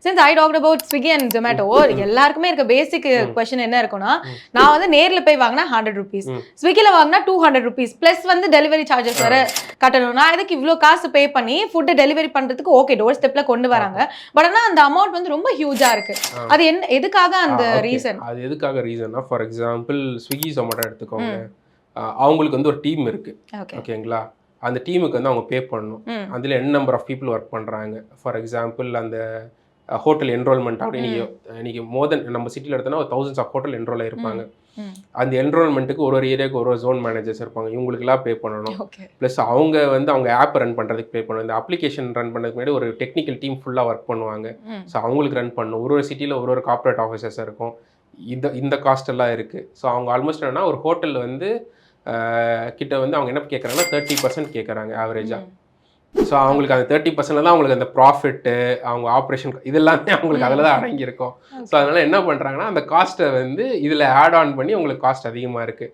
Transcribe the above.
Since I talked about Swiggy and Zomato, எல்லாருக்குமே இருக்க basic question என்ன இருக்கும்னா, நான் வந்து நேர்ல போய் வாங்கினா 100 rupees, ஸ்விக்கில வாங்கினா 200 rupees, பிளஸ் வந்து டெலிவரி சார்ஜஸ் வேற கட்டணும். நான் எதுக்கு இவ்ளோ காசு பே பண்ணி ஃபுட் டெலிவரி பண்றதுக்கு ஓகே டோர் ஸ்டெப்ல கொண்டு வராங்க. பட் ஆனா அந்த அமௌண்ட் வந்து ரொம்ப ஹியூஜா இருக்கு. அது என்ன எதுக்காக அந்த ரீசன்? அது எதுக்காக ரீசன்னா, ஃபார் எக்ஸாம்பிள் ஸ்விக்கி ஜொமேட்டோ எடுத்துக்கோங்க. அவங்களுக்கு வந்து ஒரு டீம் இருக்கு. ஓகேங்களா? அந்த டீமுக்கு வந்து அவங்க பே பண்ணணும். அதில் n number of people work பண்ணுறாங்க. ஃபார் எக்ஸாம்பிள் அந்த ஹோட்டல் என்ரோல்மெண்ட் அப்படி இன்னைக்கு மோர் தென் நம்ம சிட்டியில் எடுத்தோன்னா ஒரு thousands ஆஃப் ஹோட்டல் என்ரோல் ஆகிருப்பாங்க. அந்த என்ரோல்மெண்ட்டுக்கு ஒரு ஏரியாவுக்கு ஒரு ஜோன் மேனேஜர்ஸ் இருப்பாங்க. இவங்களுக்குலாம் பே பண்ணணும். ப்ளஸ் அவங்க வந்து அவங்க ஆப் ரன் பண்ணுறதுக்கு பே பண்ணணும். இந்த அப்ளிகேஷன் ரன் பண்ணுறதுக்கு முன்னாடி ஒரு டெக்னிக்கல் டீம் ஃபுல்லாக ஒர்க் பண்ணுவாங்க. ஸோ அவங்களுக்கு ரன் பண்ணணும். ஒரு சிட்டியில் ஒரு கார்ப்பரேட் ஆஃபீஸர்ஸ் இருக்கும். இந்த காஸ்ட் எல்லாம் இருக்குது. ஸோ அவங்க ஆல்மோஸ்ட் என்னன்னா ஒரு ஹோட்டல் வந்து கிட்ட வந்து அவங்க என்ன கேட்குறாங்கன்னா 30% கேட்குறாங்க ஆவரேஜாக. ஸோ அவங்களுக்கு அந்த 30% தான் அவங்களுக்கு அந்த ப்ராஃபிட்டு, அவங்க ஆப்ரேஷன் இதெல்லாமே அவங்களுக்கு அதில் தான் அடங்கியிருக்கும். ஸோ அதனால் என்ன பண்ணுறாங்கன்னா அந்த காஸ்ட்டை வந்து இதில் ஆட் ஆன் பண்ணி உங்களுக்கு காஸ்ட் அதிகமாக இருக்குது.